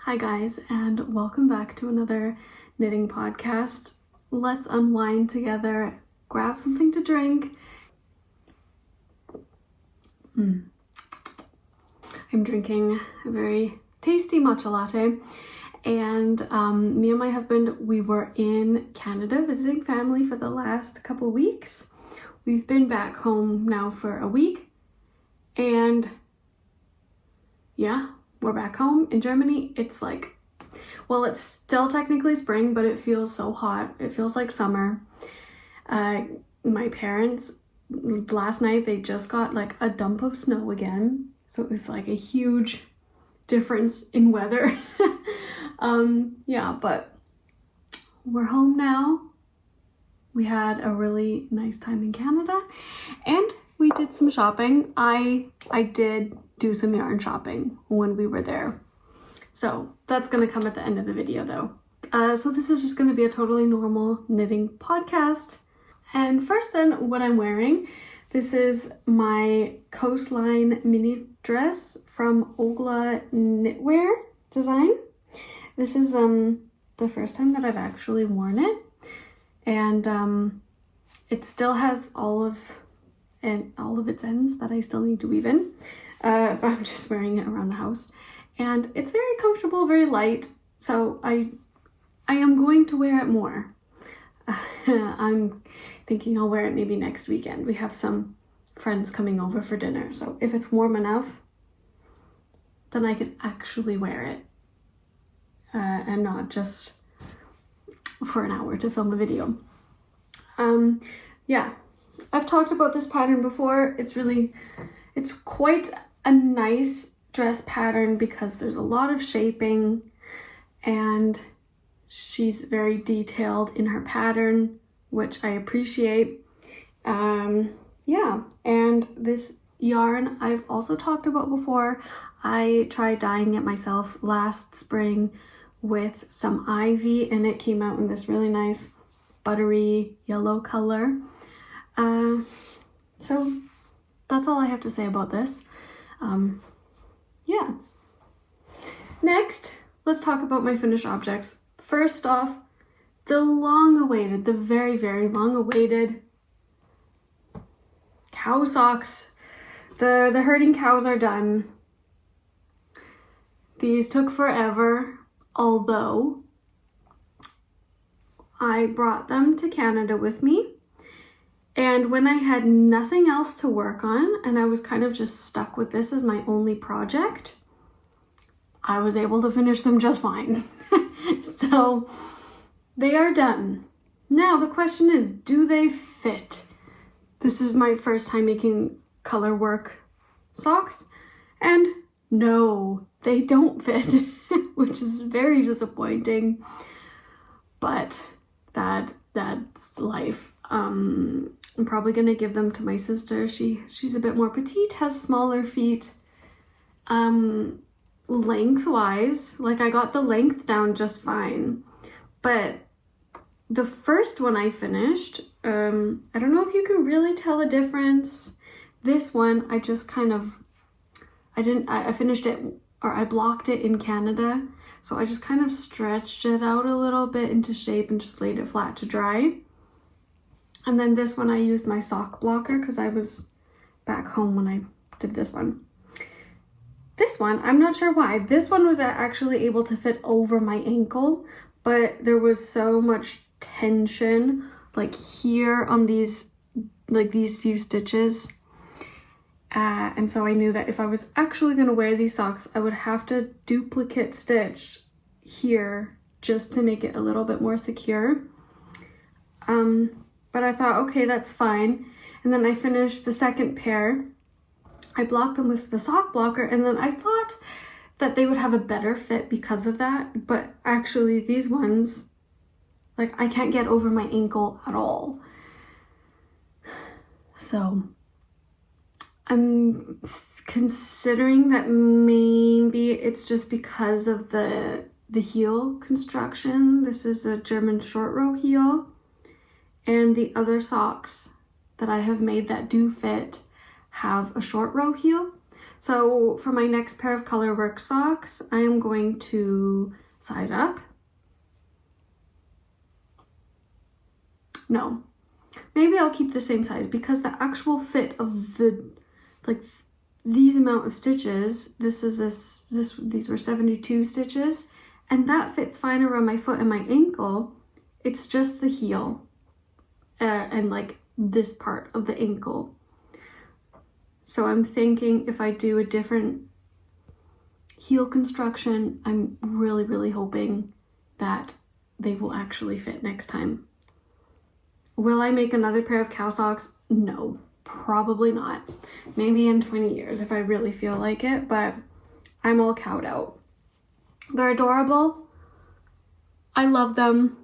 Hi guys, and welcome back to another knitting podcast. Let's unwind together, grab something to drink. I'm drinking a very tasty matcha latte, and me and my husband, we were in Canada visiting family for the last couple weeks. We've been back home now for a week, and yeah, we're back home in Germany. It's like, well, it's still technically spring, but it feels so hot. It feels like summer. My parents, last night, they just got like a dump of snow again. So it was like a huge difference in weather. Yeah, but we're home now. We had a really nice time in Canada and we did some shopping. I did do some yarn shopping when we were there. So that's going to come at the end of the video though. So this is just going to be a totally normal knitting podcast. And first then, what I'm wearing, this is my Coastline mini dress from Waldwolle Knitwear design. This is the first time that I've actually worn it. And it still has all of its ends that I still need to weave in. But I'm just wearing it around the house. And it's very comfortable, very light. So I am going to wear it more. I'm thinking I'll wear it maybe next weekend. We have some friends coming over for dinner. So if it's warm enough, then I can actually wear it. And not just for an hour to film a video. Yeah, I've talked about this pattern before. It's quite a nice dress pattern because there's a lot of shaping and she's very detailed in her pattern, which I appreciate. Yeah, and this yarn I've also talked about before. I tried dyeing it myself last spring with some ivy and it came out in this really nice buttery yellow color. So that's all I have to say about this. Yeah. Next, let's talk about my finished objects. First off, the long-awaited, the very, very long-awaited cow socks. The herding cows are done. These took forever, although I brought them to Canada with me. And when I had nothing else to work on and I was kind of just stuck with this as my only project, I was able to finish them just fine. So they are done. Now the question is, do they fit? This is my first time making color work socks, and no, they don't fit, which is very disappointing, but that's life. I'm probably gonna give them to my sister. She's a bit more petite, has smaller feet. Lengthwise, like I got the length down just fine, but the first one I finished, I don't know if you can really tell a difference. This one, I just kind of, I finished it, or I blocked it in Canada, so I just kind of stretched it out a little bit into shape and just laid it flat to dry. And then this one I used my sock blocker because I was back home when I did this one. This one, I'm not sure why. This one was actually able to fit over my ankle, but there was so much tension like here on these few stitches. And so I knew that if I was actually going to wear these socks, I would have to duplicate stitch here just to make it a little bit more secure. But I thought, okay, that's fine. And then I finished the second pair. I blocked them with the sock blocker, and then I thought that they would have a better fit because of that. But actually these ones, like I can't get over my ankle at all. So I'm considering that maybe it's just because of the heel construction. This is a German short row heel. And the other socks that I have made that do fit have a short row heel. So for my next pair of color work socks, I am going to size up. No, maybe I'll keep the same size because the actual fit of the, like these amount of stitches, these were 72 stitches, and that fits fine around my foot and my ankle. It's just the heel and like this part of the ankle. So I'm thinking if I do a different heel construction, I'm really, really hoping that they will actually fit next time. Will I make another pair of cow socks? No, probably not. Maybe in 20 years if I really feel like it, but I'm all cowed out. They're adorable. I love them.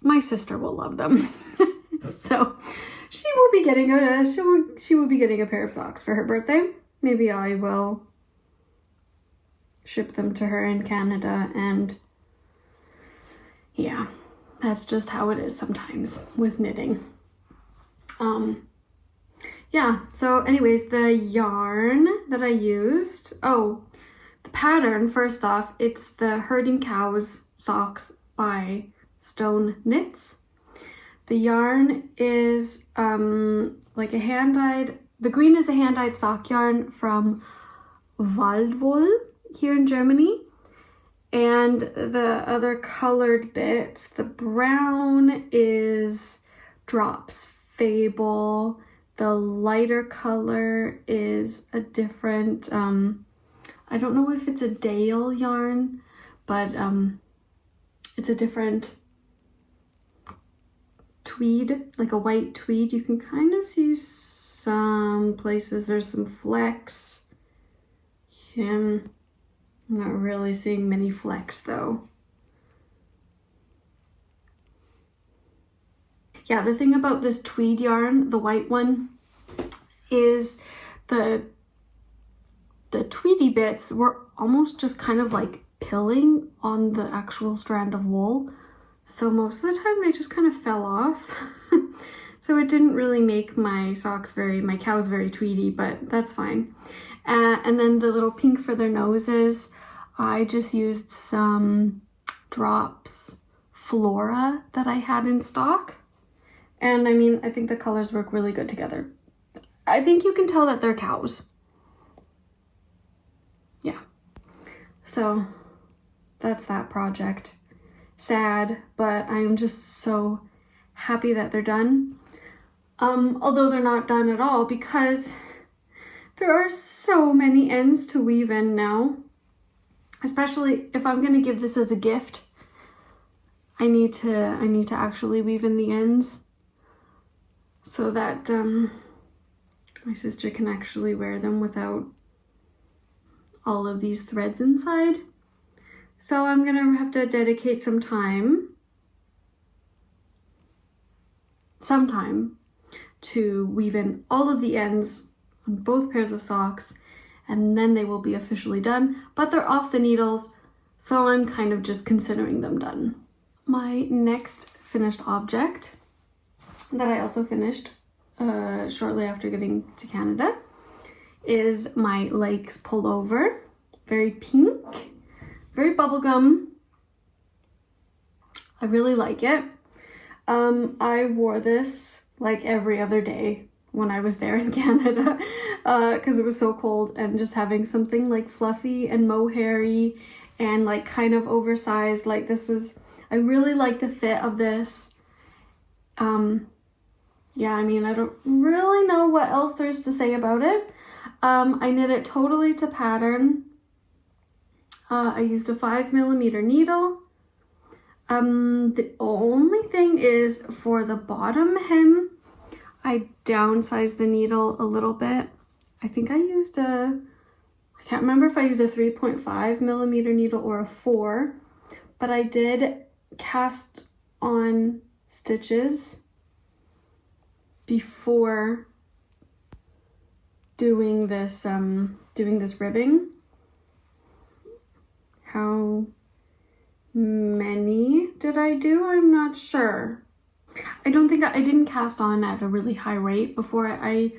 My sister will love them. So she will be getting a pair of socks for her birthday. Maybe I will ship them to her in Canada, and yeah, that's just how it is sometimes with knitting. Yeah, so anyways, the yarn that I used, the pattern, first off, it's the Herding Cows socks by Stone Knits. The yarn is like a hand-dyed, the green is a hand-dyed sock yarn from Waldwolle here in Germany. And the other colored bits, the brown is Drops Fable. The lighter color is a different, I don't know if it's a Dale yarn, but it's a different tweed, like a white tweed. You can kind of see some places there's some flecks. I'm not really seeing many flecks though. Yeah, the thing about this tweed yarn, the white one, is the tweedy bits were almost just kind of like pilling on the actual strand of wool. So most of the time they just kind of fell off. So it didn't really make my cows very tweedy, but that's fine. And then the little pink for their noses, I just used some Drops Flora that I had in stock. And I mean, I think the colors work really good together. I think you can tell that they're cows. Yeah. So that's that project. Sad, but I am just so happy that they're done. Although they're not done at all because there are so many ends to weave in now. Especially if I'm gonna give this as a gift, I need to actually weave in the ends so that my sister can actually wear them without all of these threads inside. So I'm gonna have to dedicate some time to weave in all of the ends on both pairs of socks, and then they will be officially done, but they're off the needles, so I'm kind of just considering them done. My next finished object that I also finished shortly after getting to Canada is my Lakes pullover. Very pink, very bubblegum. I really like it. I wore this like every other day when I was there in Canada because it was so cold, and just having something like fluffy and mohairy and like kind of oversized, like this was, I really like the fit of this. Yeah, I mean, I don't really know what else there's to say about it. I knit it totally to pattern. I used a 5mm needle. The only thing is for the bottom hem, I downsized the needle a little bit. I think I can't remember if I used a 3.5mm needle or a 4, but I did cast on stitches before doing this ribbing. How many did I do? I'm not sure. I didn't cast on at a really high rate before I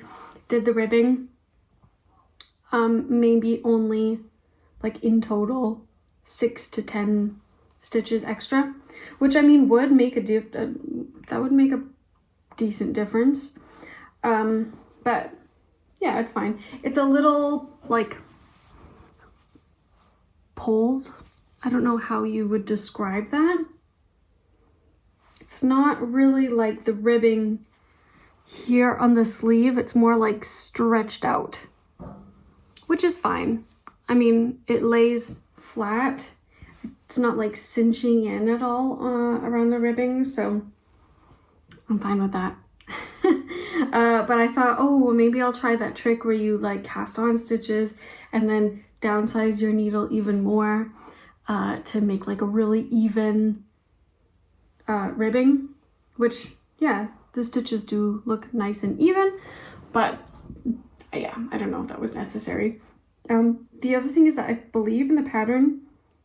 did the ribbing. maybe only like in total 6 to 10 stitches extra, which I mean would make that would make a decent difference. But yeah, it's fine. It's a little like pulled. I don't know how you would describe that. It's not really like the ribbing here on the sleeve. It's more like stretched out, which is fine. I mean, it lays flat. It's not like cinching in at all around the ribbing, so I'm fine with that. But I thought, oh, well, maybe I'll try that trick where you like cast on stitches and then downsize your needle even more to make like a really even ribbing, which, yeah, the stitches do look nice and even, but yeah, I don't know if that was necessary. The other thing is that I believe in the pattern,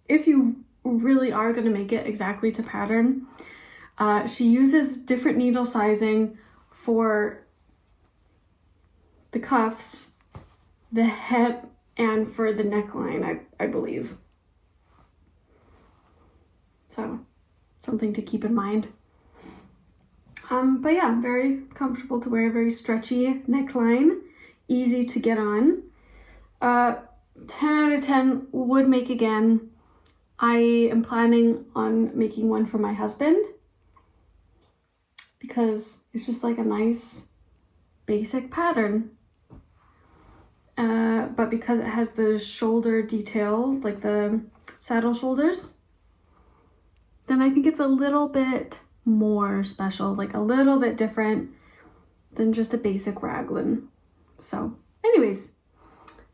if you really are going to make it exactly to pattern, she uses different needle sizing for the cuffs, the hip, and for the neckline, I believe. So something to keep in mind. But yeah, very comfortable to wear, very stretchy neckline, easy to get on. 10 out of 10 would make again. I am planning on making one for my husband because it's just like a nice basic pattern. But because it has the shoulder details, like the saddle shoulders, then I think it's a little bit more special, like a little bit different than just a basic raglan. So anyways,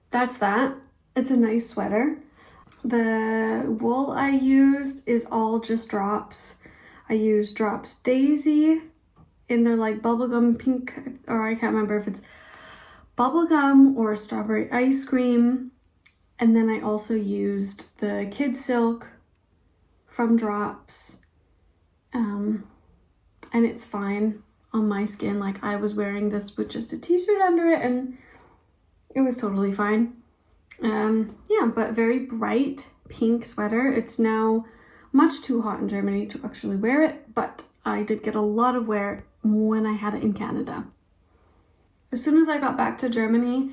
that's that. It's a nice sweater. The wool I used is all just drops. I used Drops Daisy in their like bubblegum pink, or I can't remember if it's bubblegum or strawberry ice cream. And then I also used the Kid Silk from Drops. And it's fine on my skin. Like I was wearing this with just a t-shirt under it and it was totally fine. Yeah, but very bright pink sweater. It's now much too hot in Germany to actually wear it, but I did get a lot of wear when I had it in Canada. As soon as I got back to Germany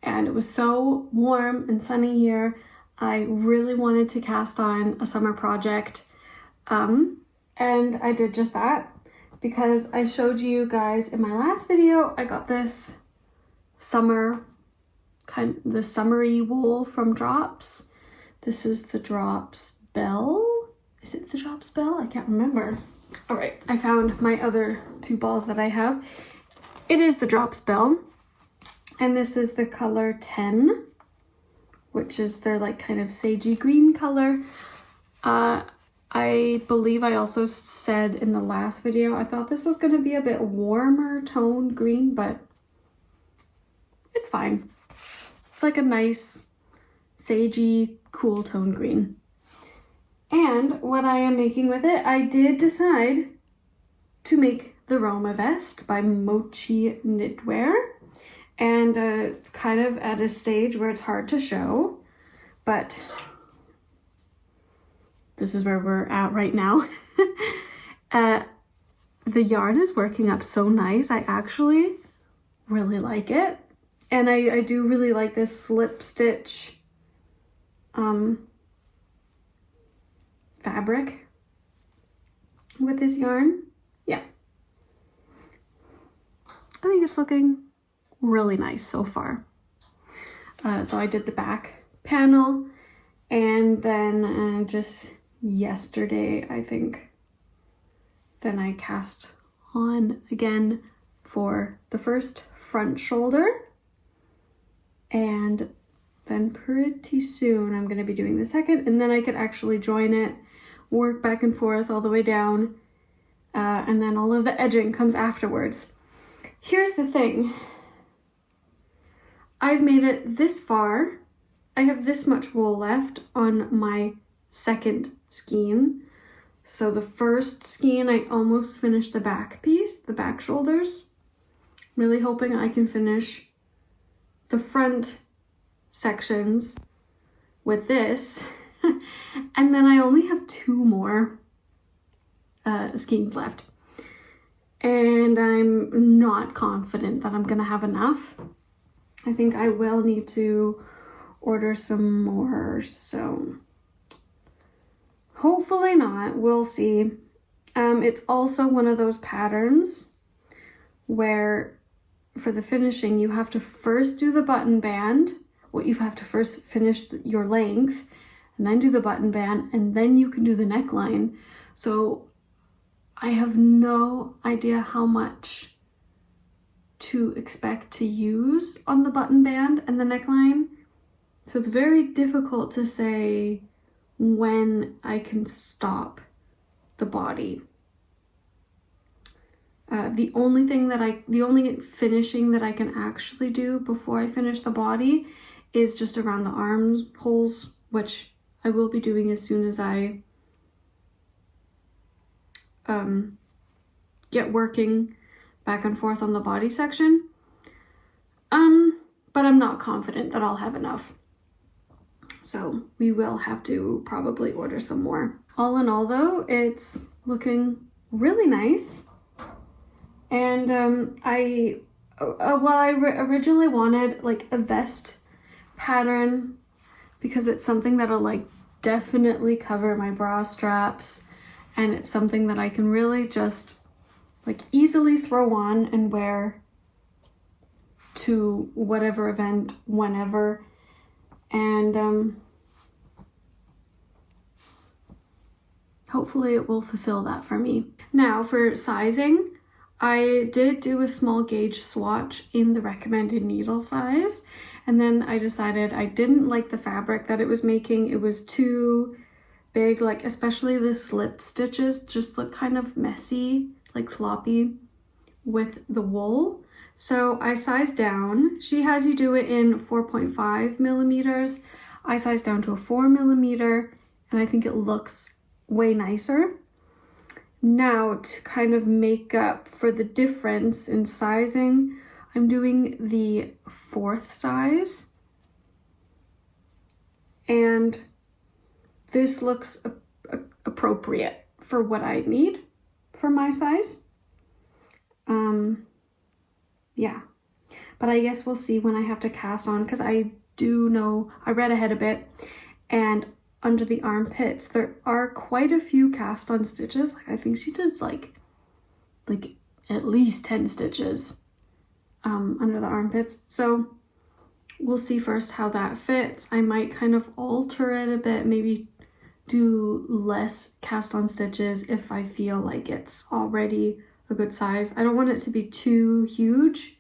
and it was so warm and sunny here, I really wanted to cast on a summer project. And I did just that because I showed you guys in my last video, I got this summery wool from Drops. This is the Drops Belle. Is it the Drops Belle? I can't remember. All right, I found my other two balls that I have. It is the Drops Belle, and this is the color 10, which is their like kind of sagey green color. I believe I also said in the last video, I thought this was going to be a bit warmer toned green, but it's fine. It's like a nice sagey cool tone green. And what I am making with it, I did decide to make the Roma vest by Mochi knitwear. And it's kind of at a stage where it's hard to show, but this is where we're at right now. The yarn is working up so nice. I actually really like it. And I do really like this slip stitch fabric with this yarn. Yeah. I think it's looking really nice so far. So I did the back panel, and then just yesterday, I think, then I cast on again for the first front shoulder, and then pretty soon I'm going to be doing the second, and then I could actually join it, work back and forth all the way down, and then all of the edging comes afterwards. Here's the thing. I've made it this far. I have this much wool left on my second skein. So the first skein, I almost finished the back piece, the back shoulders. I'm really hoping I can finish the front sections with this. And then I only have 2 more skeins left. And I'm not confident that I'm gonna have enough. I think I will need to order some more, so hopefully not, we'll see. It's also one of those patterns where for the finishing, you have to first do the button band. Well, you have to first finish your length and then do the button band, and then you can do the neckline. So I have no idea how much to expect to use on the button band and the neckline. So it's very difficult to say when I can stop the body. The only finishing that I can actually do before I finish the body is just around the armholes, which I will be doing as soon as I get working back and forth on the body section. But I'm not confident that I'll have enough. So we will have to probably order some more. All in all though, it's looking really nice. And I originally wanted like a vest pattern because it's something that'll like definitely cover my bra straps, and it's something that I can really just like easily throw on and wear to whatever event, whenever. And hopefully it will fulfill that for me. Now for sizing, I did do a small gauge swatch in the recommended needle size, and then I decided I didn't like the fabric that it was making. It was too big, like especially the slipped stitches just look kind of messy, like sloppy with the wool. So I sized down. She has you do it in 4.5 millimeters. I sized down to a 4 millimeter, and I think it looks way nicer. Now to kind of make up for the difference in sizing, I'm doing the 4th size. And this looks appropriate for what I need for my size. Yeah, but I guess we'll see when I have to cast on, because I do know, I read ahead a bit, and under the armpits there are quite a few cast on stitches. Like I think she does like at least 10 stitches under the armpits. So we'll see first how that fits. I might kind of alter it a bit, maybe do less cast on stitches if I feel like it's already a good size. I don't want it to be too huge,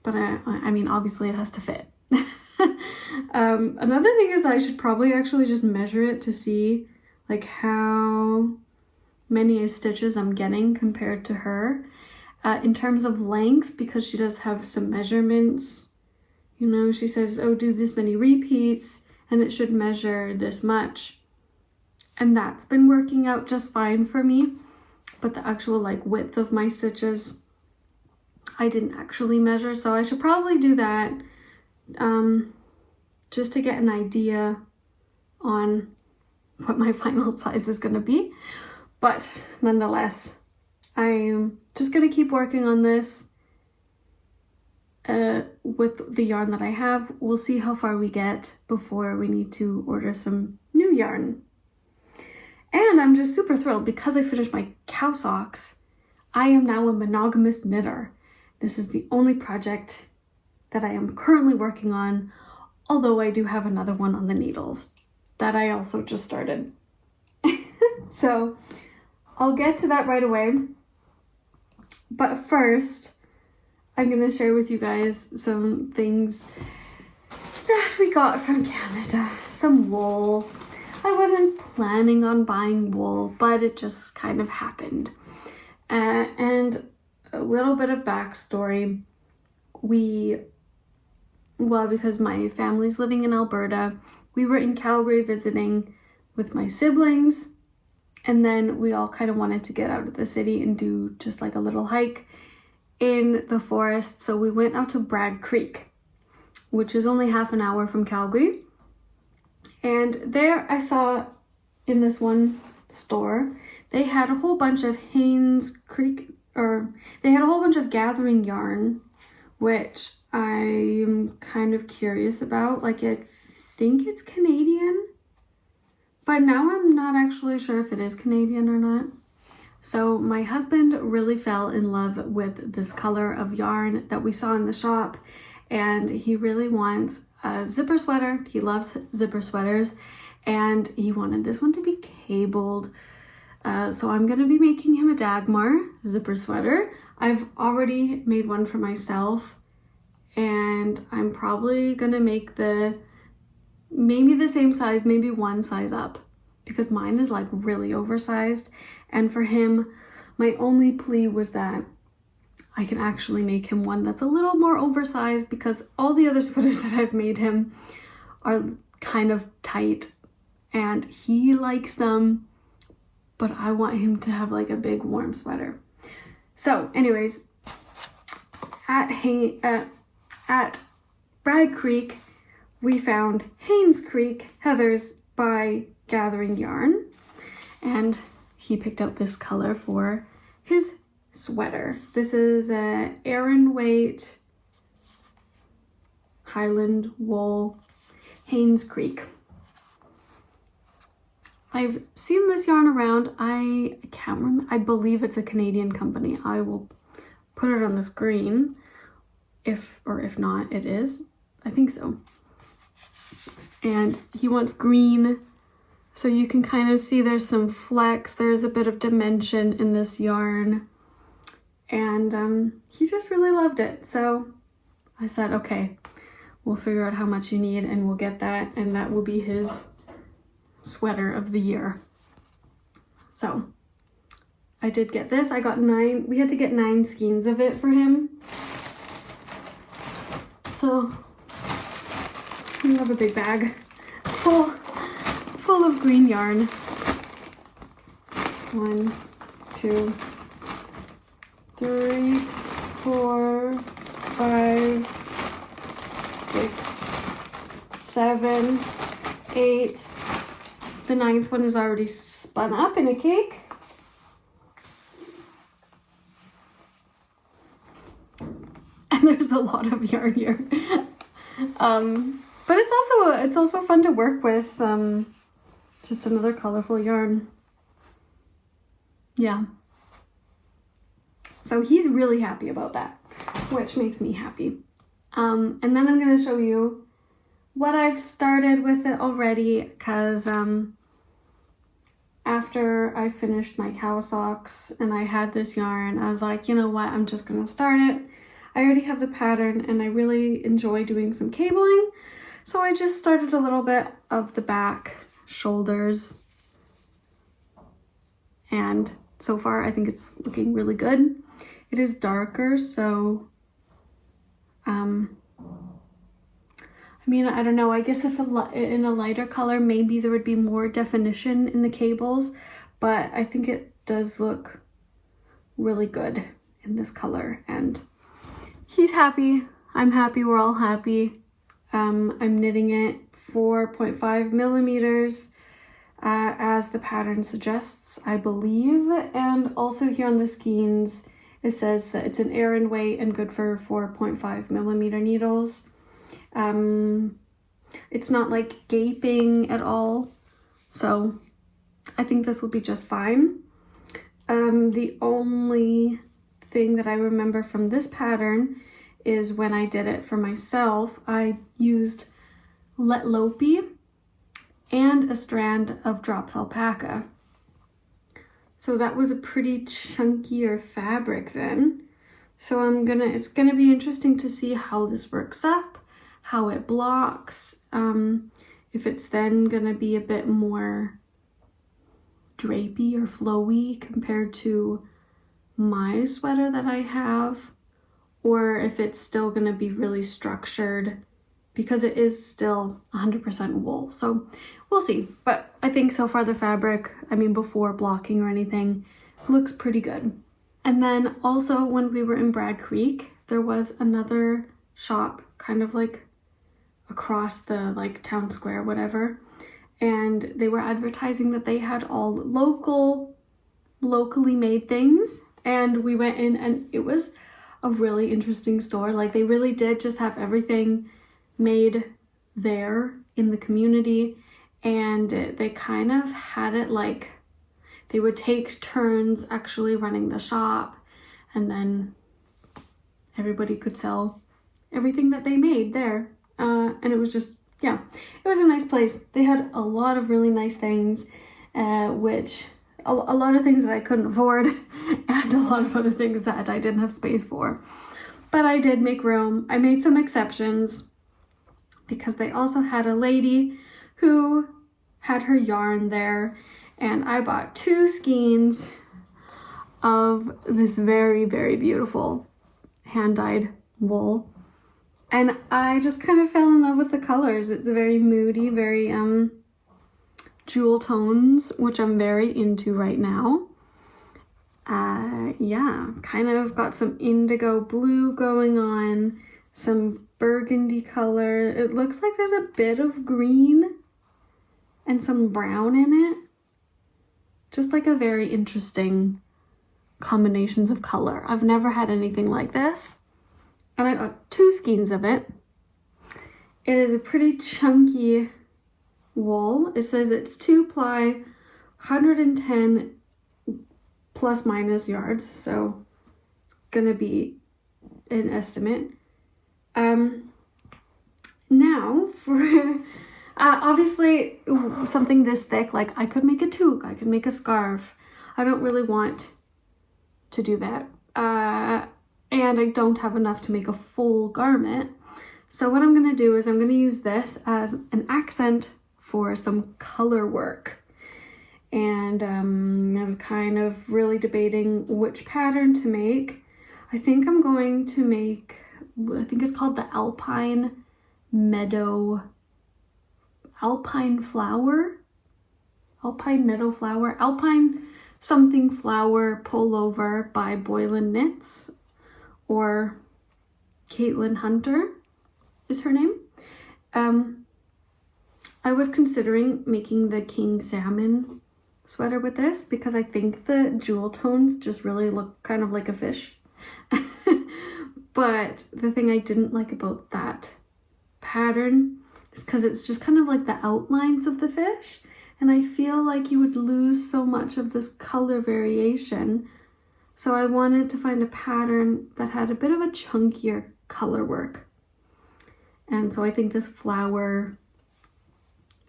but I mean obviously it has to fit. Another thing is that I should probably actually just measure it to see like how many stitches I'm getting compared to her in terms of length, because she does have some measurements. You know, she says, oh, do this many repeats and it should measure this much, and that's been working out just fine for me. But the actual like width of my stitches I didn't actually measure, so I should probably do that just to get an idea on what my final size is going to be. But nonetheless, I'm just going to keep working on this with the yarn that I have. We'll see how far we get before we need to order some new yarn. And I'm just super thrilled because I finished my cow socks. I am now a monogamous knitter. This is the only project that I am currently working on, although I do have another one on the needles that I also just started. So I'll get to that right away. But first, I'm going to share with you guys some things that we got from Canada. Some wool. I wasn't planning on buying wool, but it just kind of happened. And a little bit of backstory. Because my family's living in Alberta, we were in Calgary visiting with my siblings, and then we all kind of wanted to get out of the city and do just like a little hike in the forest. So we went out to Bragg Creek, which is only half an hour from Calgary. And there I saw in this one store, they had a whole bunch of Haynes Creek, or they had a whole bunch of gathering yarn, which I'm kind of curious about. Like, I think it's Canadian, but now I'm not actually sure if it is Canadian or not. So my husband really fell in love with this color of yarn that we saw in the shop, and he really wants a zipper sweater. He loves zipper sweaters, and he wanted this one to be cabled. So I'm gonna be making him a Dagmar zipper sweater. I've already made one for myself, and I'm probably gonna make maybe the same size, maybe one size up, because mine is like really oversized. And for him, my only plea was that I can actually make him one that's a little more oversized, because all the other sweaters that I've made him are kind of tight and he likes them, but I want him to have like a big warm sweater. So anyways, at Bragg Creek, we found Haynes Creek Heathers by Gathering Yarn, and he picked out this color for his sweater. This is a Aran weight Highland wool Haynes Creek. I've seen this yarn around. I can't remember. I believe it's a Canadian company. I will put it on the screen if not, it is. I think so. And he wants green. So you can kind of see there's some flex, there's a bit of dimension in this yarn. And he just really loved it. So I said, okay, we'll figure out how much you need and we'll get that. And that will be his sweater of the year. So I did get this. I got 9. We had to get 9 skeins of it for him. So we have a big bag full of green yarn. 1, 2, 3, 4, 5, 6, 7, 8. The 9th one is already spun up in a cake. And there's a lot of yarn here. But it's also fun to work with. Just another colorful yarn. Yeah. So he's really happy about that, which makes me happy. And then I'm going to show you what I've started with it already, because after I finished my cow socks and I had this yarn, I was like, you know what, I'm just going to start it. I already have the pattern and I really enjoy doing some cabling. So I just started a little bit of the back, shoulders, and so far I think it's looking really good. It is darker, so I mean, I don't know, I guess if in a lighter color maybe there would be more definition in the cables, but I think it does look really good in this color, and he's happy, I'm happy, we're all happy. I'm knitting it 4.5 millimeters as the pattern suggests, I believe. And also here on the skeins, it says that it's an Aran weight and good for 4.5 millimeter needles. It's not like gaping at all, so I think this will be just fine. The only thing that I remember from this pattern is when I did it for myself, I used Let Lopi and a strand of drops alpaca. So that was a pretty chunkier fabric then. So it's gonna be interesting to see how this works up, how it blocks, if it's then gonna be a bit more drapey or flowy compared to my sweater that I have, or if it's still going to be really structured, because it is still 100% wool. So we'll see. But I think so far the fabric, I mean, before blocking or anything, looks pretty good. And then also when we were in Bragg Creek, there was another shop kind of like across the like town square, whatever. And they were advertising that they had all locally made things. And we went in and it was a really interesting store. Like they really did just have everything made there in the community. And they kind of had it like they would take turns actually running the shop, and then everybody could sell everything that they made there. And it was just, yeah, it was a nice place. They had a lot of really nice things, which a lot of things that I couldn't afford and a lot of other things that I didn't have space for. But I did make room. I made some exceptions because they also had a lady who had her yarn there, and I bought 2 skeins of this very, very beautiful hand-dyed wool. And I just kind of fell in love with the colors. It's very moody, very jewel tones, which I'm very into right now. Yeah, kind of got some indigo blue going on, some burgundy color. It looks like there's a bit of green and some brown in it. Just like a very interesting combinations of color. I've never had anything like this. And I got 2 skeins of it. It is a pretty chunky wool. It says it's 2-ply, 110 plus minus yards. So it's gonna be an estimate. Now for obviously something this thick, like I could make a toque, I could make a scarf. I don't really want to do that. And I don't have enough to make a full garment. So what I'm gonna do is I'm gonna use this as an accent for some color work. And I was kind of really debating which pattern to make. I think I'm going to make, I think it's called the Alpine Meadow Flower, Alpine something flower pullover by Boylan Knits, or Caitlin Hunter is her name. I was considering making the King Salmon sweater with this because I think the jewel tones just really look kind of like a fish. But the thing I didn't like about that pattern is because it's just kind of like the outlines of the fish, and I feel like you would lose so much of this color variation. So I wanted to find a pattern that had a bit of a chunkier color work. And so I think this flower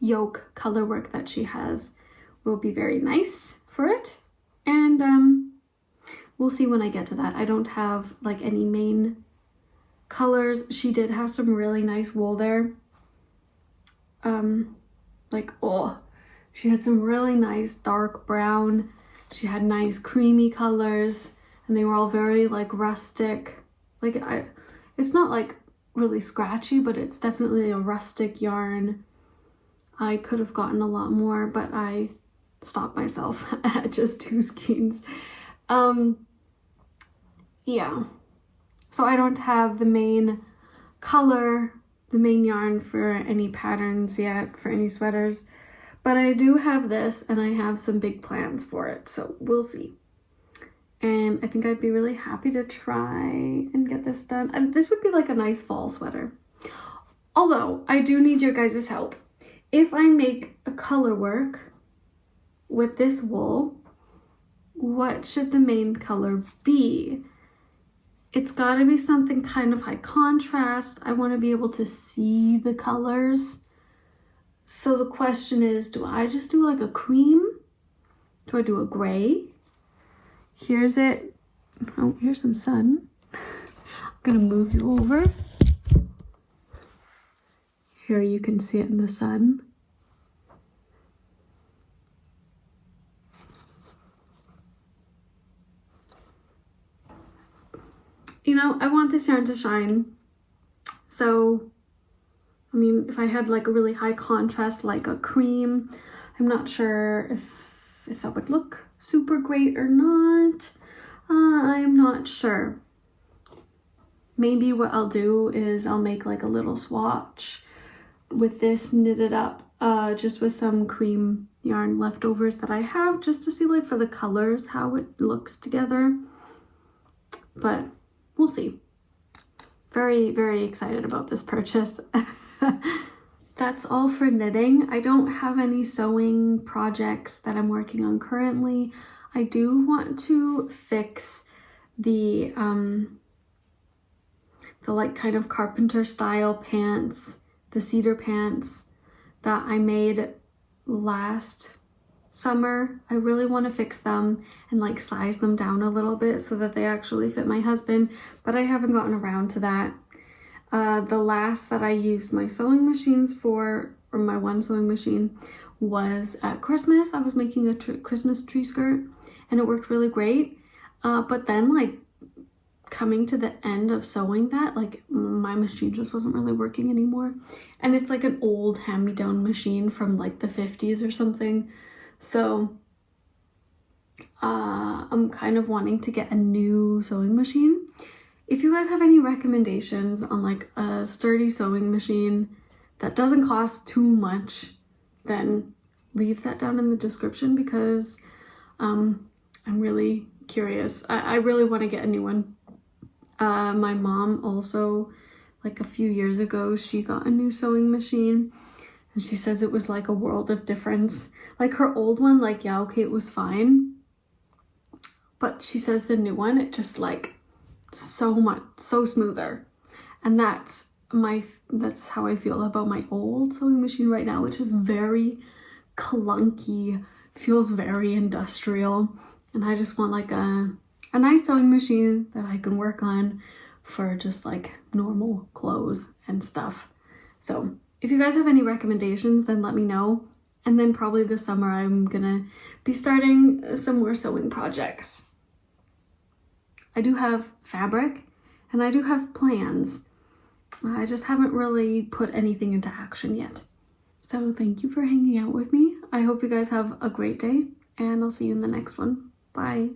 yoke color work that she has will be very nice for it. And we'll see when I get to that. I don't have like any main colors. She did have some really nice wool there. She had some really nice dark brown. She had nice creamy colors, and they were all very like rustic. It's not like really scratchy, but it's definitely a rustic yarn. I could have gotten a lot more, but I stopped myself at just 2 skeins. Yeah. So I don't have the main color, the main yarn for any patterns yet, for any sweaters. But I do have this, and I have some big plans for it, so we'll see. And I think I'd be really happy to try and get this done. And this would be like a nice fall sweater. Although, I do need your guys' help. If I make a color work with this wool, what should the main color be? It's got to be something kind of high contrast. I want to be able to see the colors. So the question is, do I just do like a cream? Do I do a gray? Here's it. Oh, here's some sun. I'm gonna move you over. Here you can see it in the sun. You know, I want this yarn to shine. So, I mean, if I had like a really high contrast, like a cream, I'm not sure if that would look super great or not. I'm not sure. Maybe what I'll do is I'll make like a little swatch with this knitted up just with some cream yarn leftovers that I have, just to see like for the colors how it looks together, but we'll see. Very, very excited about this purchase. That's all for knitting. I don't have any sewing projects that I'm working on currently. I do want to fix the like kind of carpenter style pants, the cedar pants that I made last summer. I really want to fix them and like size them down a little bit so that they actually fit my husband, but I haven't gotten around to that. The last that I used my sewing machines for, or my one sewing machine, was at Christmas. I was making a Christmas tree skirt and it worked really great. But then like coming to the end of sewing that, like my machine just wasn't really working anymore. And it's like an old hand-me-down machine from like the 50s or something. So I'm kind of wanting to get a new sewing machine. If you guys have any recommendations on like a sturdy sewing machine that doesn't cost too much, then leave that down in the description, because I'm really curious. I really want to get a new one. My mom also, like a few years ago, she got a new sewing machine and she says it was like a world of difference. Like her old one, like, yeah, okay, it was fine, but she says the new one, it just like so smoother. And that's how I feel about my old sewing machine right now, which is very clunky, feels very industrial, and I just want like a nice sewing machine that I can work on for just like normal clothes and stuff. So if you guys have any recommendations, then let me know. And then probably this summer I'm gonna be starting some more sewing projects. I do have fabric and I do have plans. I just haven't really put anything into action yet. So thank you for hanging out with me. I hope you guys have a great day and I'll see you in the next one. Bye.